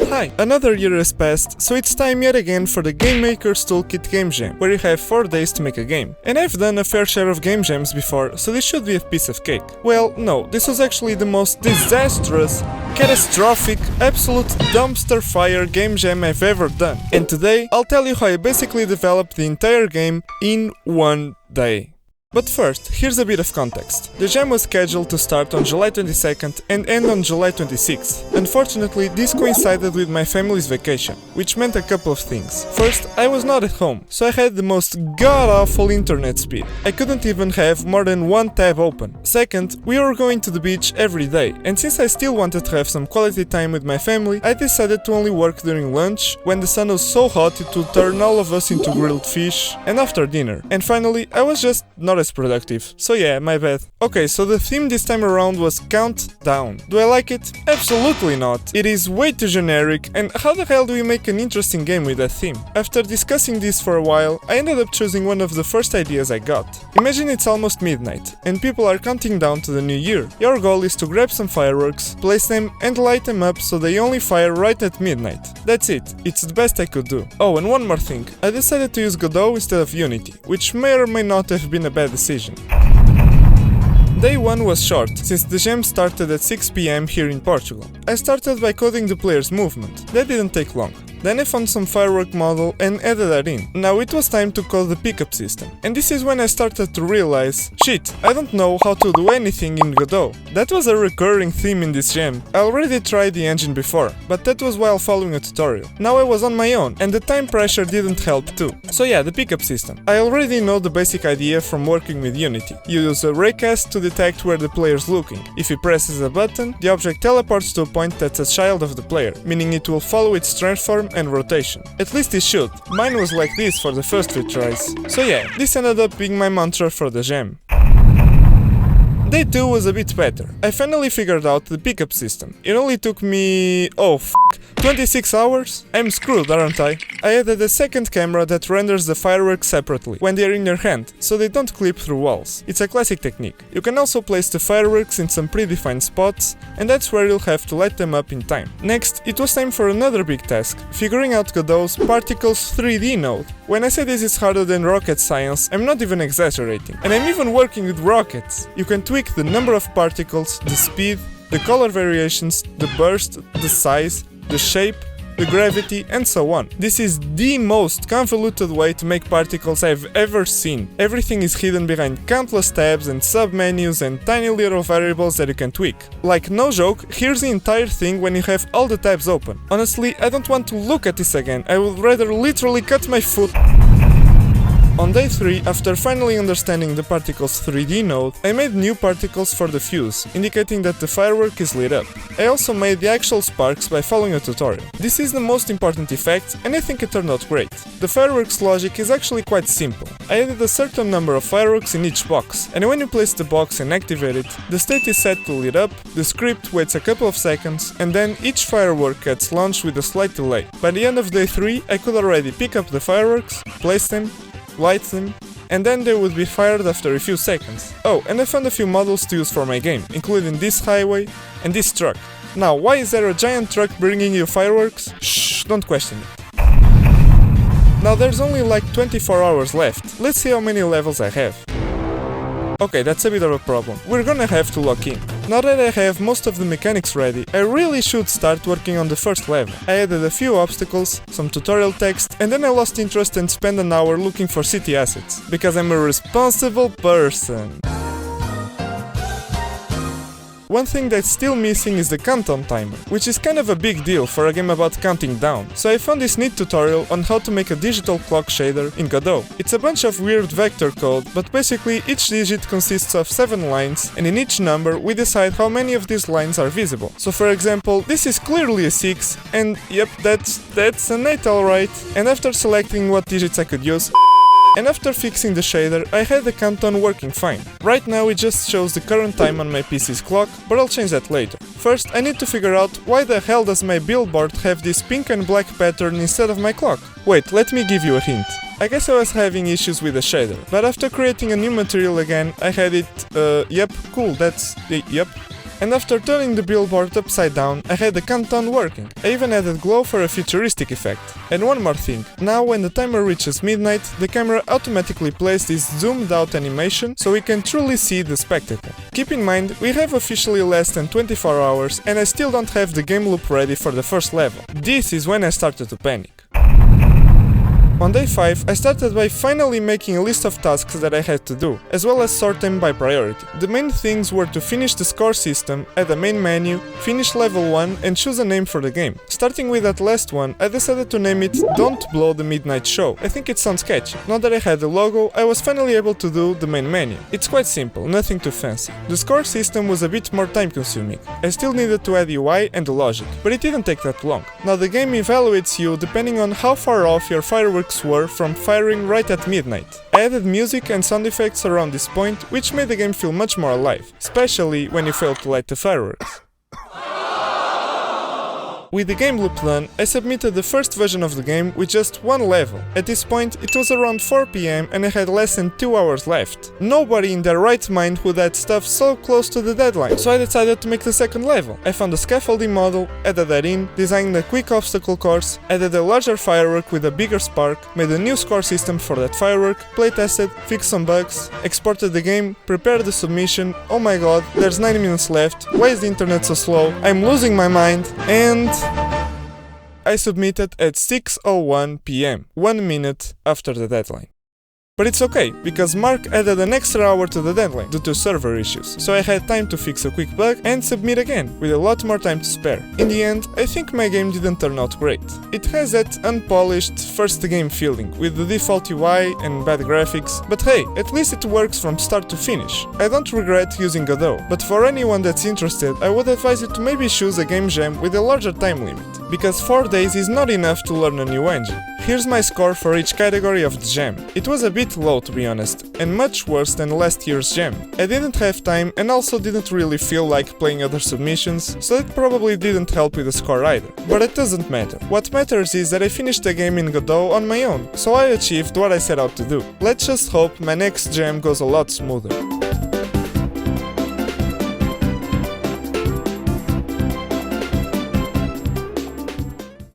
hi! Another year has passed, so it's time yet again for the Game Maker's Toolkit Game Jam, where you have 4 days to make a game. And I've done a fair share of game jams before, so this should be a piece of cake. Well, no, this was actually the most disastrous, catastrophic, absolute dumpster fire game jam I've ever done. And today, I'll tell you how I basically developed the entire game in 1 day. But first, here's a bit of context. The jam was scheduled to start on July 22nd and end on July 26th. Unfortunately, this coincided with my family's vacation, which meant a couple of things. First, I was not at home, so I had the most god-awful internet speed. I couldn't even have more than 1 tab open. Second, we were going to the beach every day, and since I still wanted to have some quality time with my family, I decided to only work during lunch, when the sun was so hot it would turn all of us into grilled fish, and after dinner. And finally, I was just not as productive. So yeah, my bad. Okay, so the theme this time around was Countdown. Do I like it? Absolutely not. It is way too generic, and how the hell do we make an interesting game with that theme? After discussing this for a while, I ended up choosing one of the first ideas I got. Imagine it's almost midnight, and people are counting down to the new year. Your goal is to grab some fireworks, place them, and light them up so they only fire right at midnight. That's it. It's the best I could do. Oh, and one more thing. I decided to use Godot instead of Unity, which may or may not have been a bad decision. Day 1 was short, since the jam started at 6 PM here in Portugal. I started by coding the player's movement. That didn't take long. Then I found some firework model and added that in. Now it was time to code the pickup system. And this is when I started to realize, shit, I don't know how to do anything in Godot. That was a recurring theme in this jam. I already tried the engine before, but that was while following a tutorial. Now I was on my own, and the time pressure didn't help too. So yeah, the pickup system. I already know the basic idea from working with Unity. You use a raycast to detect where the player's looking. If he presses a button, the object teleports to a point that's a child of the player, meaning it will follow its transform and rotation. At least it should. Mine was like this for the first few tries. So yeah, this ended up being my mantra for the jam. Day 2 was a bit better. I finally figured out the pickup system. It only took me... 26 hours? I'm screwed, aren't I? I added a second camera that renders the fireworks separately, when they're in your hand, so they don't clip through walls. It's a classic technique. You can also place the fireworks in some predefined spots, and that's where you'll have to light them up in time. Next, it was time for another big task, figuring out Godot's particles 3D node. When I say this is harder than rocket science, I'm not even exaggerating. And I'm even working with rockets. You can tweak the number of particles, the speed, the color variations, the burst, the size, the shape, the gravity, and so on. This is the most convoluted way to make particles I've ever seen. Everything is hidden behind countless tabs and submenus and tiny little variables that you can tweak. Like, no joke, here's the entire thing when you have all the tabs open. Honestly, I don't want to look at this again. I would rather literally cut my foot. On day 3, after finally understanding the particles 3D node, I made new particles for the fuse, indicating that the firework is lit up. I also made the actual sparks by following a tutorial. This is the most important effect, and I think it turned out great. The fireworks logic is actually quite simple. I added a certain number of fireworks in each box, and when you place the box and activate it, the state is set to lit up, the script waits a couple of seconds, and then each firework gets launched with a slight delay. By the end of day 3, I could already pick up the fireworks, place them, light them, and then they would be fired after a few seconds. Oh, and I found a few models to use for my game, including this highway and this truck. Now, why is there a giant truck bringing you fireworks? Shh, don't question it. Now there's only like 24 hours left. Let's see how many levels I have. Okay, that's a bit of a problem. We're gonna have to lock in. Now that I have most of the mechanics ready, I really should start working on the first level. I added a few obstacles, some tutorial text, and then I lost interest and spent an hour looking for city assets. Because I'm a responsible person. One thing that's still missing is the countdown timer, which is kind of a big deal for a game about counting down. So I found this neat tutorial on how to make a digital clock shader in Godot. It's a bunch of weird vector code, but basically each digit consists of 7 lines, and in each number we decide how many of these lines are visible. So for example, this is clearly a 6, and yep, that's an 8 alright. And after selecting what digits I could use, and after fixing the shader, I had the countdown working fine. Right now it just shows the current time on my PC's clock, but I'll change that later. First, I need to figure out why the hell does my billboard have this pink and black pattern instead of my clock. Wait, let me give you a hint. I guess I was having issues with the shader, but after creating a new material again, I had it, yep, cool, that's, yep. And after turning the billboard upside down, I had the countdown working. I even added glow for a futuristic effect. And one more thing, now when the timer reaches midnight, the camera automatically plays this zoomed out animation so we can truly see the spectacle. Keep in mind, we have officially less than 24 hours and I still don't have the game loop ready for the first level. This is when I started to panic. On day 5, I started by finally making a list of tasks that I had to do, as well as sort them by priority. The main things were to finish the score system, add a main menu, finish level 1 and choose a name for the game. Starting with that last one, I decided to name it Don't Blow the Midnight Show. I think it sounds catchy. Now that I had the logo, I was finally able to do the main menu. It's quite simple, nothing too fancy. The score system was a bit more time consuming. I still needed to add UI and the logic, but it didn't take that long. Now the game evaluates you depending on how far off your fireworks were from firing right at midnight. I added music and sound effects around this point, which made the game feel much more alive, especially when you fail to light the fireworks. With the game loop done, I submitted the first version of the game with just one level. At this point, it was around 4 PM and I had less than 2 hours left. Nobody in their right mind would add stuff so close to the deadline, so I decided to make the second level. I found a scaffolding model, added that in, designed a quick obstacle course, added a larger firework with a bigger spark, made a new score system for that firework, playtested, fixed some bugs, exported the game, prepared the submission. Oh my god, there's 9 minutes left, why is the internet so slow, I'm losing my mind, and I submitted at 6:01 PM, 1 minute after the deadline. But it's okay, because Mark added an extra hour to the deadline due to server issues, so I had time to fix a quick bug and submit again, with a lot more time to spare. In the end, I think my game didn't turn out great. It has that unpolished first game feeling, with the default UI and bad graphics, but hey, at least it works from start to finish. I don't regret using Godot, but for anyone that's interested, I would advise you to maybe choose a game jam with a larger time limit, because 4 days is not enough to learn a new engine. Here's my score for each category of the jam. It was a bit low to be honest, and much worse than last year's jam. I didn't have time and also didn't really feel like playing other submissions, so it probably didn't help with the score either. But it doesn't matter. What matters is that I finished the game in Godot on my own, so I achieved what I set out to do. Let's just hope my next jam goes a lot smoother.